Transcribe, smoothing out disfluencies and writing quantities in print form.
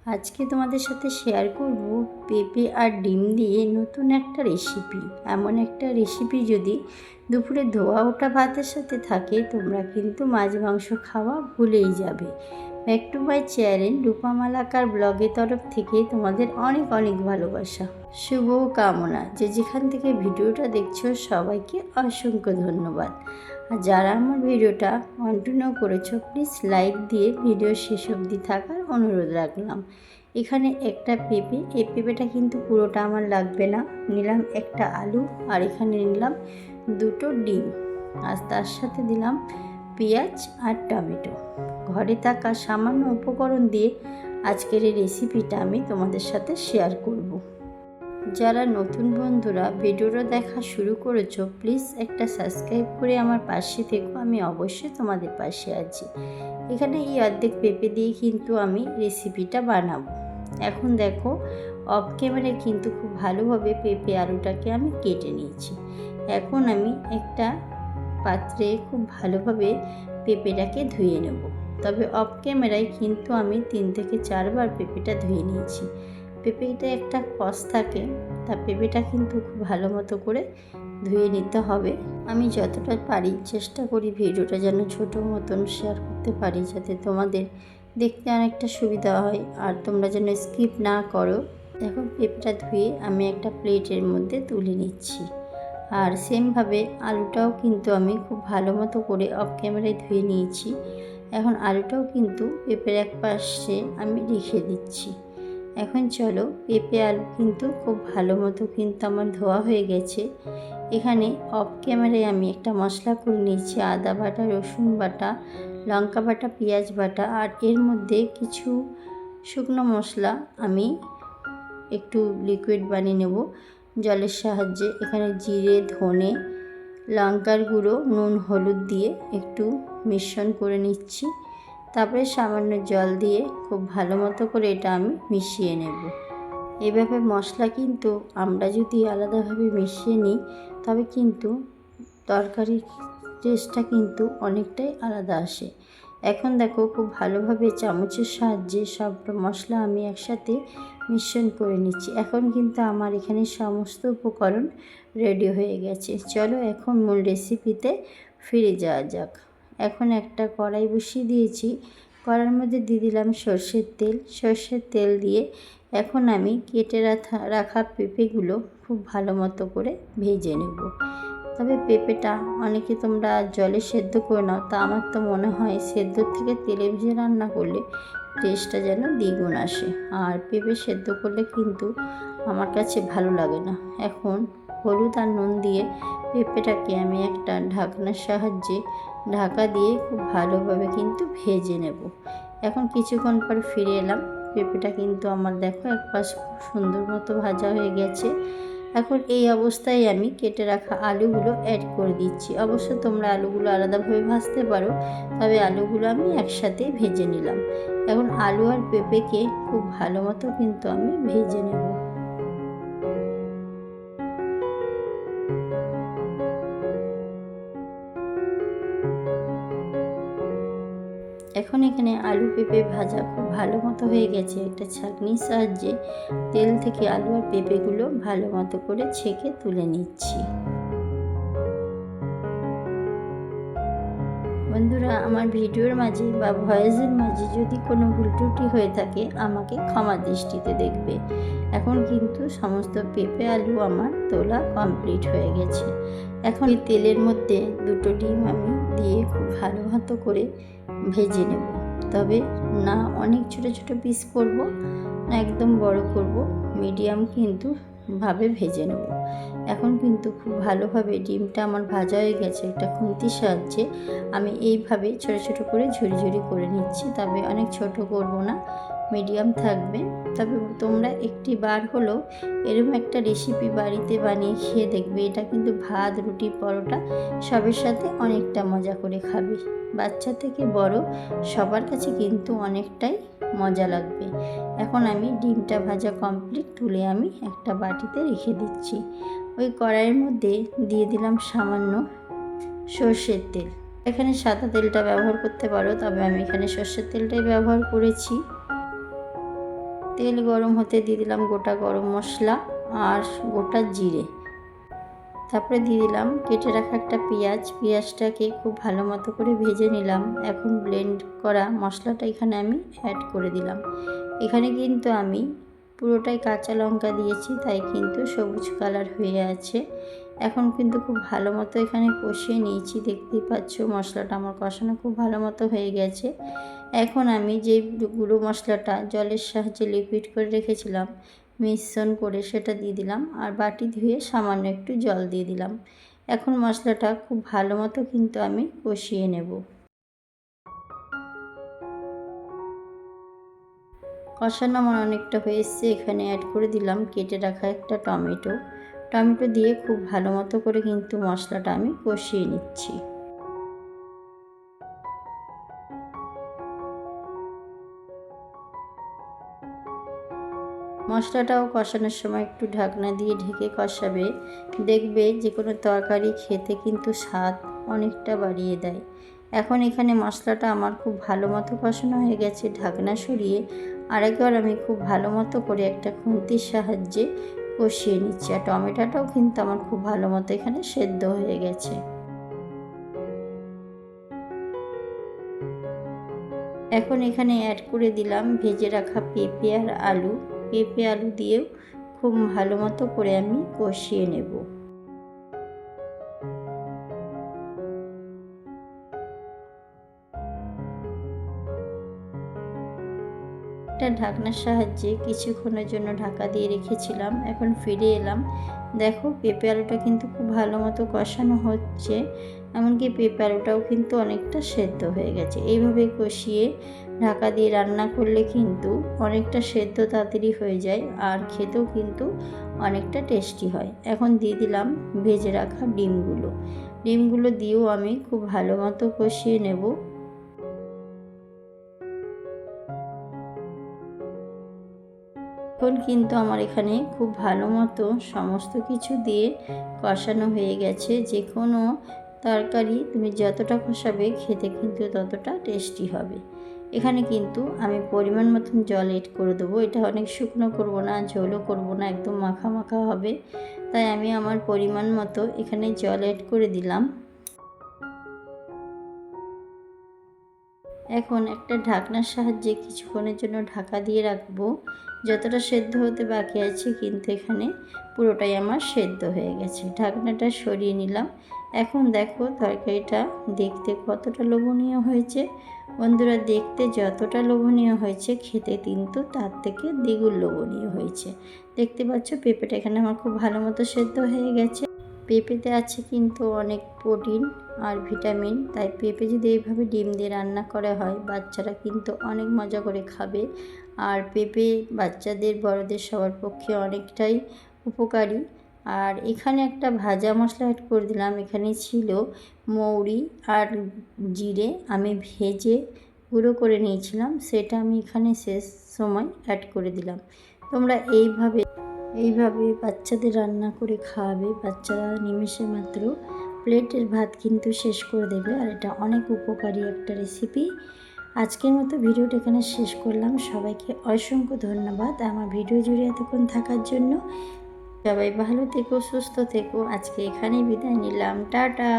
আজকে তোমাদের সাথে শেয়ার করব পেঁপে আর ডিম দিয়ে নতুন একটা রেসিপি। এমন একটা রেসিপি যদি দুপুরে ধোয়া ওঠা ভাতের সাথে থাকে তোমরা কিন্তু মাছ মাংস খাওয়া ভুলেই যাবে। ব্যাক টু মাই চ্যানেল রূপা মালাকার ব্লগের তরফ থেকে তোমাদের অনেক অনেক ভালোবাসা, শুভ কামনা। যে যেখান থেকে ভিডিওটা দেখছো সবাইকে অসংখ্য ধন্যবাদ। আর যারা আমার ভিডিওটা কন্টিনিউ করেছো প্লিজ লাইক দিয়ে ভিডিও শেষ অবধি থাকার অনুরোধ রাখলাম। এখানে একটা পেঁপে, এই পেঁপেটা কিন্তু পুরোটা আমার লাগবে না, নিলাম একটা আলু আর এখানে নিলাম দুটো ডিম, আর তার সাথে দিলাম পেঁয়াজ আর টমেটো। ঘরে থাকা সামান্য উপকরণ দিয়ে আজকের এই রেসিপিটা আমি তোমাদের সাথে শেয়ার করব। যারা নতুন বন্ধুরা ভিডিওটা দেখা শুরু করেছো প্লিজ একটা সাবস্ক্রাইব করে আমার পাশে থেকো, আমি অবশ্যই তোমাদের পাশে আছি। এখানে এই অর্ধেক পেঁপে দিয়ে কিন্তু আমি রেসিপিটা বানাবো। এখন দেখো অফ ক্যামেরায় কিন্তু খুব ভালোভাবে পেঁপে আলুটাকে আমি কেটে নিয়েছি। এখন আমি একটা পাত্রে খুব ভালোভাবে পেঁপেটাকে ধুয়ে নেব। তবে অফ ক্যামেরায় কিন্তু আমি 3 থেকে 4 বার পেঁপেটা ধুয়ে নিয়েছি। পেঁপেটা একটা কষ থাকে, তা পেঁপেটা কিন্তু খুব ভালো মতো করে ধুয়ে নিতে হবে। আমি যতটা পারি চেষ্টা করি ভিডিওটা যেন ছোটো মতন শেয়ার করতে পারি, যাতে তোমাদের দেখতে অনেকটা সুবিধা হয় আর তোমরা যেন স্কিপ না করো। দেখো পেঁপেটা ধুয়ে আমি একটা প্লেটের মধ্যে তুলে নিচ্ছি। আর সেমভাবে আলুটাও কিন্তু আমি খুব ভালো মতো করে অফ ক্যামেরায় ধুয়ে নিয়েছি। এখন আলুটাও কিন্তু পেঁপের এক পাশে আমি রেখে দিচ্ছি। এখন চলো, পেঁপে আলু কিন্তু খুব ভালো মতো কিন্তু আমার ধোয়া হয়ে গেছে। এখানে অফ ক্যামেরায় আমি একটা মশলা করে নিয়েছি, আদা বাটা, রসুন বাটা, লঙ্কা বাটা, পেঁয়াজ বাটা, আর এর মধ্যে কিছু শুকনো মশলা আমি একটু লিকুইড বানিয়ে নেব জলের সাহায্যে। এখানে জিরে, ধনে, লঙ্কার গুঁড়ো, নুন, হলুদ দিয়ে একটু মিশ্রণ করে নিচ্ছি। তারপরে সামান্য জল দিয়ে খুব ভালো মতো করে এটা আমি মিশিয়ে নেব। এভাবে মশলা কিন্তু আমরা যদি আলাদাভাবে মিশিয়ে নিই তবে কিন্তু তরকারির টেস্টটা কিন্তু অনেকটাই আলাদা আসে। এখন দেখো খুব ভালোভাবে চামচের সাহায্যে সব মশলা আমি একসাথে মিশ্রণ করে নিচ্ছি। এখন কিন্তু আমার এখানে সমস্ত উপকরণ রেডি হয়ে গেছে। চলো এখন মূল রেসিপিতে ফিরে যাওয়া যাক। এখন একটা কড়াই বসিয়ে দিয়েছি, কড়াইয়ের মধ্যে দিয়ে দিলাম সর্ষের তেল। সর্ষের তেল দিয়ে এখন আমি কেটে রাখা পেঁপেগুলো খুব ভালো মতো করে ভেজে নেব। তবে পেঁপেটা অনেকে তোমরা জলে সেদ্ধ করে নাও, তা আমার তো মনে হয় সেদ্ধর থেকে তেলে ভেজে রান্না করলে টেস্টটা যেন দ্বিগুণ আসে। আর পেঁপে সেদ্ধ করলে কিন্তু আমার কাছে ভালো লাগে না। এখন হলুদ আর নুন দিয়ে পেঁপেটাকে আমি একটা ঢাকনার সাহায্যে ঢাকা দিয়ে খুব ভালোভাবে কিন্তু ভেজে নেব। এখন কিছুক্ষণ পর ফিরে এলাম, পেঁপেটা কিন্তু আমার দেখো এক পাশ খুব সুন্দর মতো ভাজা হয়ে গেছে। এখন এই অবস্থায় আমি কেটে রাখা আলুগুলো অ্যাড করে দিচ্ছি। অবশ্য তোমরা আলুগুলো আলাদাভাবে ভাজতে পারো, তবে আলুগুলো আমি একসাথে ভেজে নিলাম। এখন আলু আর পেঁপেকে খুব ভালো মতো কিন্তু আমি ভেজে নেব। এখন এখানে আলু পেঁপে ভাজা খুব ভালো মতো হয়ে গেছে। একটা ছাঁকনির সাহায্যে তেল থেকে আলু আর পেঁপেগুলো ভালো মতো করে ছেঁকে তুলে নিচ্ছি। বন্ধুরা, আমার ভিডিওর মাঝে বা ভয়েসের মাঝে যদি কোনো ভুল ত্রুটি হয়ে থাকে আমাকে ক্ষমা দৃষ্টিতে দেখবে। এখন কিন্তু সমস্ত পেঁপে আলু আমার তোলা কমপ্লিট হয়ে গেছে। এখন এই তেলের মধ্যে দুটো ডিম আমি দিয়ে খুব ভালো মতো করে ভেজে নেব। তবে না অনেক ছোট ছোট পিস করব, না একদম বড় করব, মিডিয়াম কিন্তু ভাবে ভেজে নেব। এখন কিন্তু খুব ভালোভাবে ডিমটা আমার ভাজা হয়ে গেছে। একটা খুন্তির সাহায্যে আমি এইভাবে ছোট ছোট করে ঝুরি ঝুরি করে নিচ্ছি। তবে অনেক ছোট করব না, মিডিয়াম থাকবে। তবে তোমরা একটি বার হলেও এরকম একটা রেসিপি বাড়িতে বানিয়ে খেয়ে দেখবে। এটা কিন্তু ভাত, রুটি, পরোটা সবের সাথে অনেকটা মজা করে খাবে। বাচ্চা থেকে বড় সবার কাছে কিন্তু অনেকটাই মজা লাগবে। এখন আমি ডিমটা ভাজা কমপ্লিট, তুলে আমি একটা বাটিতে রেখে দিচ্ছি। ওই কড়াইয়ের মধ্যে দিয়ে দিলাম সামান্য সর্ষের তেল। এখানে সাদা তেলটা ব্যবহার করতে পারো, তবে আমি এখানে সর্ষের তেলটাই ব্যবহার করেছি। তেল গরম হতে দিয়ে দিলাম গোটা গরম মশলা আর গোটা জিরে। তারপরে দিয়ে দিলাম কেটে রাখা একটা পেঁয়াজটাকে খুব ভালো মতো করে ভেজে নিলাম। এখন ব্লেন্ড করা মশলাটা এখানে আমি অ্যাড করে দিলাম। এখানে কিন্তু আমি পুরোটাই কাঁচা লঙ্কা দিয়েছি, তাই কিন্তু সবুজ কালার হয়ে আছে। এখন কিন্তু খুব ভালো মতো এখানে কষিয়ে নিয়েছি। দেখতেই পাচ্ছ মশলাটা আমার কষানো খুব ভালো মতো হয়ে গেছে। এখন আমি যেই গুঁড়ো মশলাটা জলের সাহায্যে লিকুইড করে রেখেছিলাম মিশ্রণ করে সেটা দিয়ে দিলাম, আর বাটি ধুয়ে সামান্য একটু জল দিয়ে দিলাম। এখন মশলাটা খুব ভালো মতো কিন্তু আমি কষিয়ে নেব। কষানো আমার অনেকটা হয়ে এসছে। এখানে অ্যাড করে দিলাম কেটে রাখা একটা টমেটো দিয়ে খুব ভালো মতো করে কিন্তু মশলাটা আমি কষিয়ে নিচ্ছি। মশলাটাও কষানোর সময় একটু ঢাকনা দিয়ে ঢেকে কষাবে। দেখবে যে কোনো তরকারি খেতে কিন্তু স্বাদ অনেকটা বাড়িয়ে দেয়। এখন এখানে মশলাটা আমার খুব ভালো মতো কষানো হয়ে গেছে। ঢাকনা সরিয়ে আরেকবার আমি খুব ভালো মতো করে একটা খুন্তির সাহায্যে কষিয়ে নিচ্ছি। আর টমেটোটাও কিন্তু আমার খুব ভালো মতো এখানে সেদ্ধ হয়ে গেছে। এখন এখানে অ্যাড করে দিলাম ভেজে রাখা পেঁপে আর আলু দিয়েও খুব ভালো মতো করে আমি কষিয়ে নেব। একটা ঢাকনার সাহায্যে কিছুক্ষণের জন্য ঢাকা দিয়ে রেখেছিলাম। এখন ফিরে এলাম। দেখো পেঁপে আলুটা কিন্তু খুব ভালো মতো কষানো হচ্ছে, এমনকি পেঁপে আলুটাও কিন্তু অনেকটা সেদ্ধ হয়ে গেছে। এইভাবে কষিয়ে ঢাকা দিয়ে রান্না করলে কিন্তু অনেকটা সেদ্ধ তাড়াতাড়ি হয়ে যায়, আর খেতেও কিন্তু অনেকটা টেস্টি হয়। এখন দিয়ে দিলাম ভেজে রাখা ডিমগুলো দিয়েও আমি খুব ভালো মতো কষিয়ে নেব। এখন কিন্তু আমার এখানে খুব ভালো মতো সমস্ত কিছু দিয়ে কষানো হয়ে গেছে। যে কোনো তরকারি তুমি যতটা কষাবে খেতে কিন্তু ততটা টেস্টি হবে। এখানে কিন্তু আমি পরিমাণ মতন জল এড করে দেবো। এটা অনেক শুকনো করব না, ঝোলও করব না, একদম মাখা মাখা হবে। তাই আমি আমার পরিমাণ মতো এখানে জল এড করে দিলাম। এখন একটা ঢাকনার সাহায্যে কিছুক্ষণের জন্য ঢাকা দিয়ে রাখবো। যতটা সেদ্ধ হতে বাকি আছে কিন্তু এখানে পুরোটাই আমার সেদ্ধ হয়ে গেছে। ঢাকনাটা সরিয়ে নিলাম। এখন দেখো তরকারিটা দেখতে কতটা লোভনীয় হয়েছে। বন্ধুরা, দেখতে যতটা লোভনীয় হয়েছে খেতে কিন্তু তার থেকে দ্বিগুণ লোভনীয় হয়েছে। দেখতে পাচ্ছ পেঁপেটা এখানে আমার খুব ভালো মতো সেদ্ধ হয়ে গেছে। পেঁপেতে আছে কিন্তু অনেক প্রোটিন আর ভিটামিন, তাই পেঁপে যদি এইভাবে ডিম দিয়ে রান্না করা হয় বাচ্চারা কিন্তু অনেক মজা করে খাবে। আর পেঁপে বাচ্চাদের বড়দের সবার পক্ষে অনেকটাই উপকারী। আর এখানে একটা ভাজা মশলা অ্যাড করে দিলাম। এখানে ছিল মৌরি আর জিরে আমি ভেজে গুঁড়ো করে নিয়েছিলাম, সেটা আমি এখানে শেষ সময় অ্যাড করে দিলাম। তোমরা এইভাবে বাচ্চাদের রান্না করে খাওয়াবে, বাচ্চারা নিমেষে মাত্র প্লেটের ভাত কিন্তু শেষ করে দেবে। আর এটা অনেক উপকারী একটা রেসিপি। আজকের মতো ভিডিওটা এখানে শেষ করলাম। সবাইকে অসংখ্য ধন্যবাদ আমার ভিডিও জুড়ে এতক্ষণ থাকার জন্য। সবাই ভালো থেকো, সুস্থ থেকো। আজকে এখানেই বিদায় নিলাম। টাটা।